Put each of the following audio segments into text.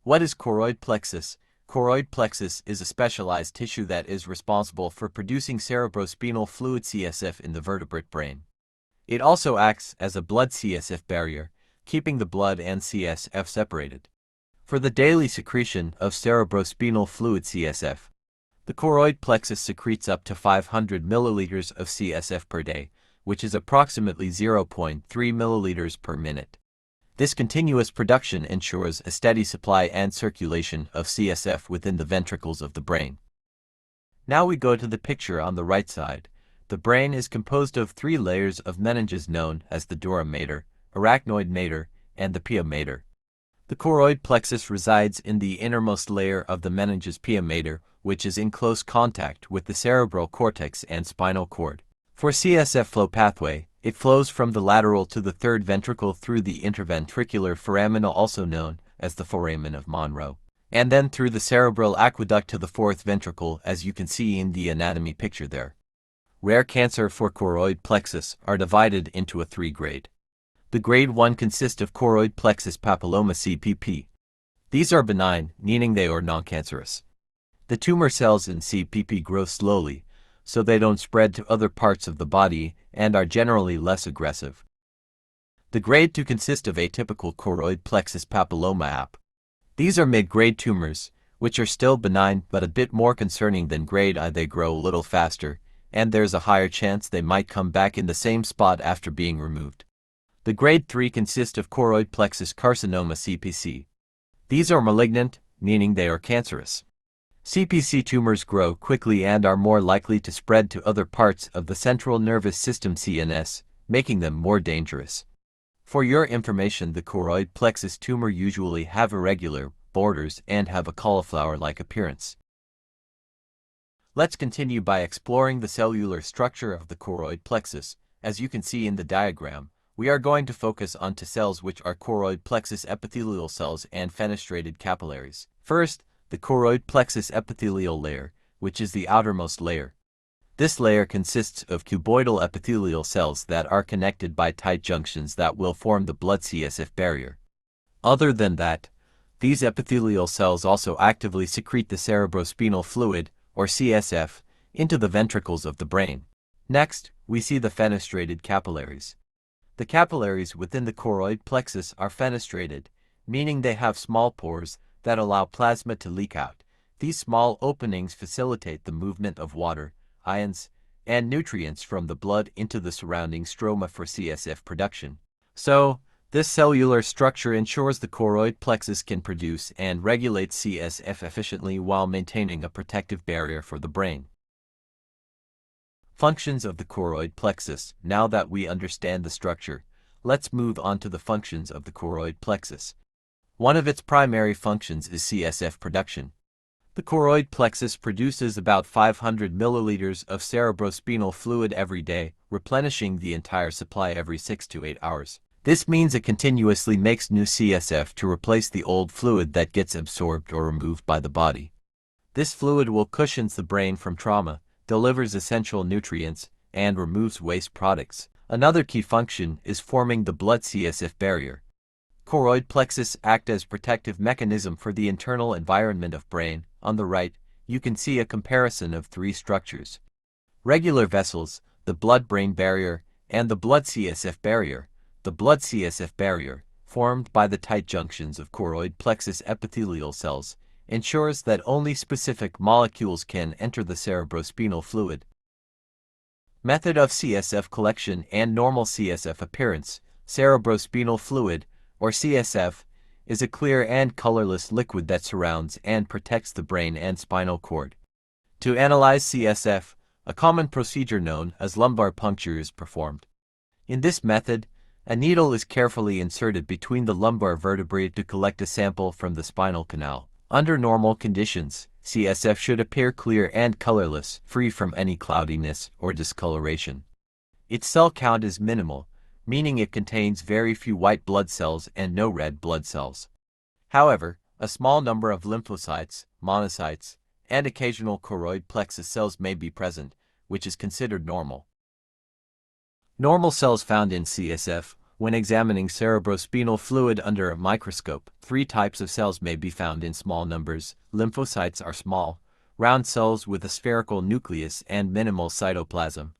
What is choroid plexus? Choroid plexus is a specialized tissue that is responsible for producing cerebrospinal fluid CSF in the vertebrate brain. It also acts as a blood CSF barrier, keeping the blood and CSF separated. For the daily secretion of cerebrospinal fluid CSF, the choroid plexus secretes up to 500 milliliters of CSF per day, which is approximately 0.3 milliliters per minute. This continuous production ensures a steady supply and circulation of CSF within the ventricles of the brain. Now we go to the picture on the right side. The brain is composed of 3 layers of meninges known as the dura mater, arachnoid mater, and the pia mater. The choroid plexus resides in the innermost layer of the meninges pia mater, which is in close contact with the cerebral cortex and spinal cord. For CSF flow pathway, it flows from the lateral to the third ventricle through the interventricular foramina, also known as the foramen of Monro, and then through the cerebral aqueduct to the fourth ventricle, as you can see in the anatomy picture there. Rare cancer for choroid plexus are divided into a 3-grade. The grade 1 consists of choroid plexus papilloma CPP. These are benign, meaning they are non-cancerous. The tumor cells in CPP grow slowly, so they don't spread to other parts of the body and are generally less aggressive. The grade 2 consists of atypical choroid plexus papilloma AP. These are mid-grade tumors, which are still benign but a bit more concerning than grade I. They grow a little faster, and there's a higher chance they might come back in the same spot after being removed. The grade 3 consists of choroid plexus carcinoma CPC. These are malignant, meaning they are cancerous. CPC tumors grow quickly and are more likely to spread to other parts of the central nervous system CNS, making them more dangerous. For your information, the choroid plexus tumor usually have irregular borders and have a cauliflower-like appearance. Let's continue by exploring the cellular structure of the choroid plexus. As you can see in the diagram, we are going to focus on 2 cells, which are choroid plexus epithelial cells and fenestrated capillaries. First, the choroid plexus epithelial layer, which is the outermost layer. This layer consists of cuboidal epithelial cells that are connected by tight junctions that will form the blood CSF barrier. Other than that, these epithelial cells also actively secrete the cerebrospinal fluid, or CSF, into the ventricles of the brain. Next, we see the fenestrated capillaries. The capillaries within the choroid plexus are fenestrated, meaning they have small pores that allow plasma to leak out. These small openings facilitate the movement of water, ions, and nutrients from the blood into the surrounding stroma for CSF production. So, this cellular structure ensures the choroid plexus can produce and regulate CSF efficiently while maintaining a protective barrier for the brain. Functions of the choroid plexus. Now that we understand the structure, let's move on to the functions of the choroid plexus. One of its primary functions is CSF production. The choroid plexus produces about 500 milliliters of cerebrospinal fluid every day, replenishing the entire supply every 6 to 8 hours. This means it continuously makes new CSF to replace the old fluid that gets absorbed or removed by the body. This fluid will cushion the brain from trauma, delivers essential nutrients, and removes waste products. Another key function is forming the blood CSF barrier. Choroid plexus act as protective mechanism for the internal environment of brain. On the right, you can see a comparison of 3 structures: regular vessels, the blood-brain barrier, and the blood CSF barrier. The blood CSF barrier, formed by the tight junctions of choroid plexus epithelial cells, ensures that only specific molecules can enter the cerebrospinal fluid. Method of CSF collection and normal CSF appearance. Cerebrospinal fluid, or CSF, is a clear and colorless liquid that surrounds and protects the brain and spinal cord. To analyze CSF, a common procedure known as lumbar puncture is performed. In this method, a needle is carefully inserted between the lumbar vertebrae to collect a sample from the spinal canal. Under normal conditions, CSF should appear clear and colorless, free from any cloudiness or discoloration. Its cell count is minimal, meaning it contains very few white blood cells and no red blood cells. However, a small number of lymphocytes, monocytes, and occasional choroid plexus cells may be present, which is considered normal. Normal cells found in CSF When examining cerebrospinal fluid under a microscope, three types of cells may be found in small numbers. Lymphocytes are small, round cells with a spherical nucleus and minimal cytoplasm.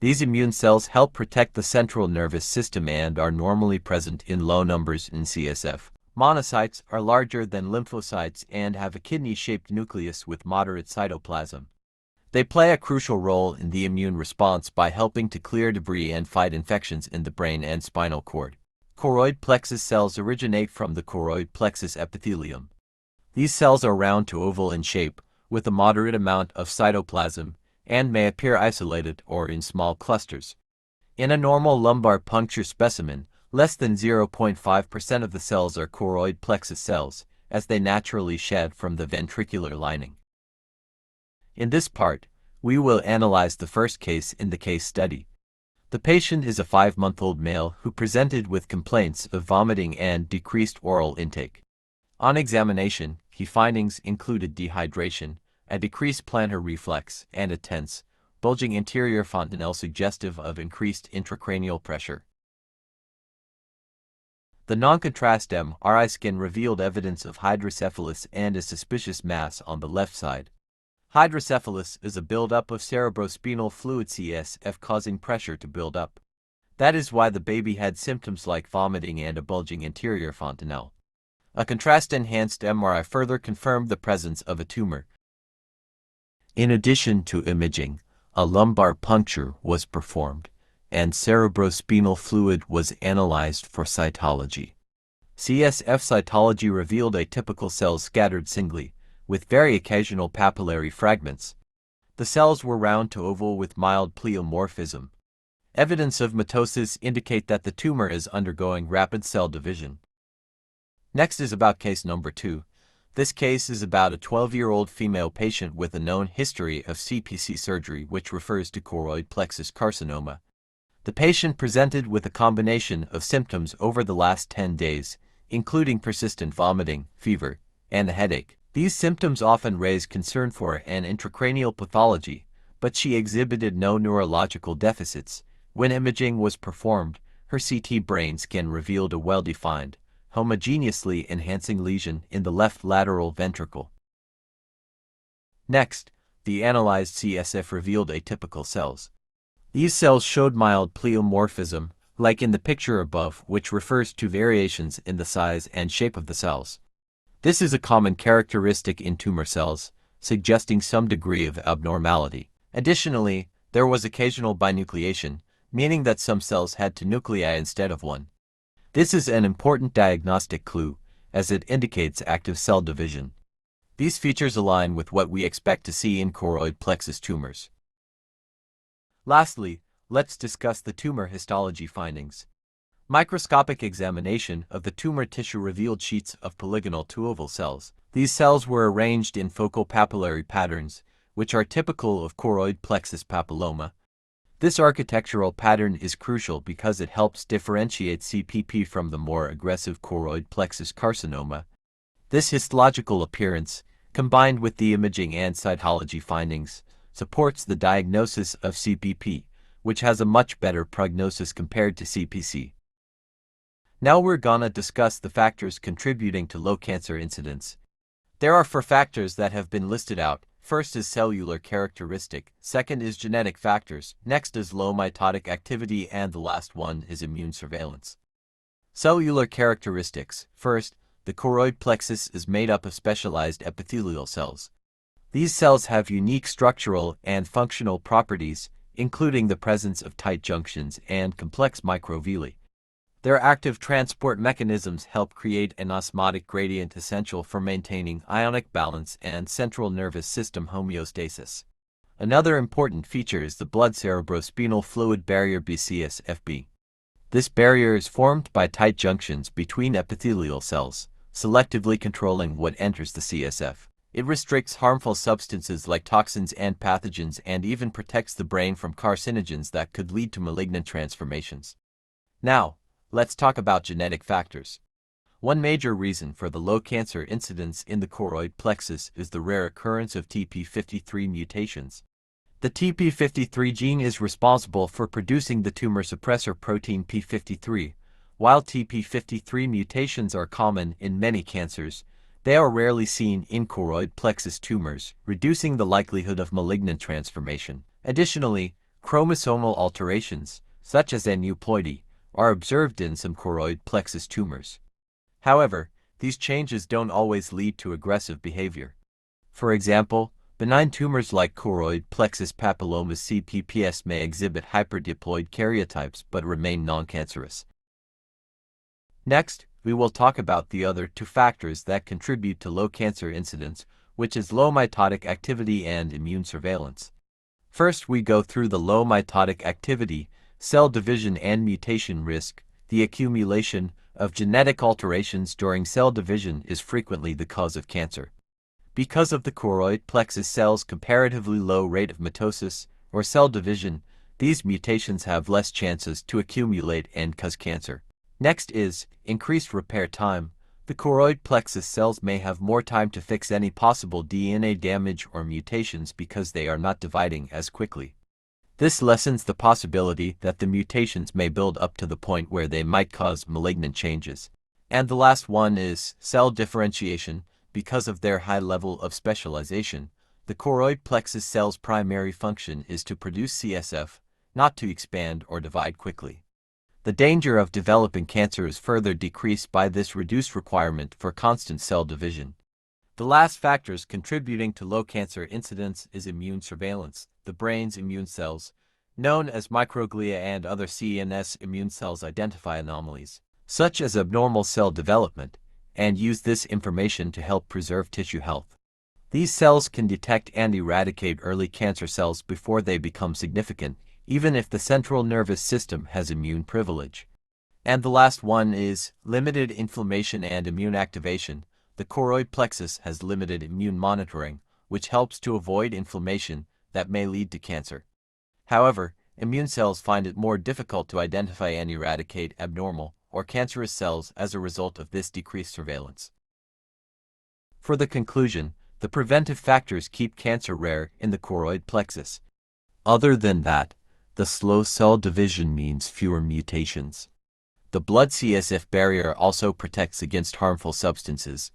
These immune cells help protect the central nervous system and are normally present in low numbers in CSF. Monocytes are larger than lymphocytes and have a kidney-shaped nucleus with moderate cytoplasm. They play a crucial role in the immune response by helping to clear debris and fight infections in the brain and spinal cord. Choroid plexus cells originate from the choroid plexus epithelium. These cells are round to oval in shape, with a moderate amount of cytoplasm, and may appear isolated or in small clusters. In a normal lumbar puncture specimen, less than 0.5% of the cells are choroid plexus cells, as they naturally shed from the ventricular lining. In this part, we will analyze the first case in the case study. The patient is a 5-month-old male who presented with complaints of vomiting and decreased oral intake. On examination, key findings included dehydration, a decreased plantar reflex, and a tense, bulging anterior fontanelle suggestive of increased intracranial pressure. The non-contrast MRI scan revealed evidence of hydrocephalus and a suspicious mass on the left side. Hydrocephalus is a buildup of cerebrospinal fluid CSF causing pressure to build up. That is why the baby had symptoms like vomiting and a bulging anterior fontanelle. A contrast-enhanced MRI further confirmed the presence of a tumor. In addition to imaging, a lumbar puncture was performed, and cerebrospinal fluid was analyzed for cytology. CSF cytology revealed atypical cells scattered singly, with very occasional papillary fragments. The cells were round to oval with mild pleomorphism. Evidence of mitosis indicate that the tumor is undergoing rapid cell division. Next is about case number 2. This case is about a 12-year-old female patient with a known history of CPC surgery, which refers to choroid plexus carcinoma. The patient presented with a combination of symptoms over the last 10 days, including persistent vomiting, fever, and a headache. These symptoms often raise concern for an intracranial pathology, but she exhibited no neurological deficits. When imaging was performed, her CT brain scan revealed a well-defined, homogeneously enhancing lesion in the left lateral ventricle. Next, the analyzed CSF revealed atypical cells. These cells showed mild pleomorphism, like in the picture above, which refers to variations in the size and shape of the cells. This is a common characteristic in tumor cells, suggesting some degree of abnormality. Additionally, there was occasional binucleation, meaning that some cells had two nuclei instead of one. This is an important diagnostic clue, as it indicates active cell division. These features align with what we expect to see in choroid plexus tumors. Lastly, let's discuss the tumor histology findings. Microscopic examination of the tumor tissue revealed sheets of polygonal to oval cells. These cells were arranged in focal papillary patterns, which are typical of choroid plexus papilloma. This architectural pattern is crucial because it helps differentiate CPP from the more aggressive choroid plexus carcinoma. This histological appearance, combined with the imaging and cytology findings, supports the diagnosis of CPP, which has a much better prognosis compared to CPC. Now we're gonna discuss the factors contributing to low cancer incidence. There are 4 factors that have been listed out. First is cellular characteristic, second is genetic factors, next is low mitotic activity, and the last one is immune surveillance. Cellular characteristics. First, the choroid plexus is made up of specialized epithelial cells. These cells have unique structural and functional properties, including the presence of tight junctions and complex microvilli. Their active transport mechanisms help create an osmotic gradient essential for maintaining ionic balance and central nervous system homeostasis. Another important feature is the blood cerebrospinal fluid barrier BCSFB. This barrier is formed by tight junctions between epithelial cells, selectively controlling what enters the CSF. It restricts harmful substances like toxins and pathogens and even protects the brain from carcinogens that could lead to malignant transformations. Now, let's talk about genetic factors. One major reason for the low cancer incidence in the choroid plexus is the rare occurrence of TP53 mutations. The TP53 gene is responsible for producing the tumor suppressor protein p53, While TP53 mutations are common in many cancers, they are rarely seen in choroid plexus tumors, reducing the likelihood of malignant transformation. Additionally, chromosomal alterations, such as aneuploidy, are observed in some choroid plexus tumors. However, these changes don't always lead to aggressive behavior. For example, benign tumors like choroid plexus papillomas (CPPS) may exhibit hyperdiploid karyotypes but remain non-cancerous. Next, we will talk about the other two factors that contribute to low cancer incidence, which is low mitotic activity and immune surveillance. First, we go through the low mitotic activity, cell division and mutation risk. The accumulation of genetic alterations during cell division is frequently the cause of cancer. Because of the choroid plexus cell's comparatively low rate of mitosis, or cell division, these mutations have less chances to accumulate and cause cancer. Next is increased repair time. The choroid plexus cells may have more time to fix any possible DNA damage or mutations because they are not dividing as quickly. This lessens the possibility that the mutations may build up to the point where they might cause malignant changes. And the last one is cell differentiation. Because of their high level of specialization, the choroid plexus cell's primary function is to produce CSF, not to expand or divide quickly. The danger of developing cancer is further decreased by this reduced requirement for constant cell division. The last factors contributing to low cancer incidence is immune surveillance. The brain's immune cells, known as microglia and other CNS immune cells, identify anomalies, such as abnormal cell development, and use this information to help preserve tissue health. These cells can detect and eradicate early cancer cells before they become significant, even if the central nervous system has immune privilege. And the last one is limited inflammation and immune activation. The choroid plexus has limited immune monitoring, which helps to avoid inflammation that may lead to cancer. However, immune cells find it more difficult to identify and eradicate abnormal or cancerous cells as a result of this decreased surveillance. For the conclusion, the preventive factors keep cancer rare in the choroid plexus. Other than that, the slow cell division means fewer mutations. The blood CSF barrier also protects against harmful substances.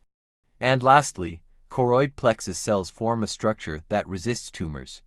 And lastly, choroid plexus cells form a structure that resists tumors.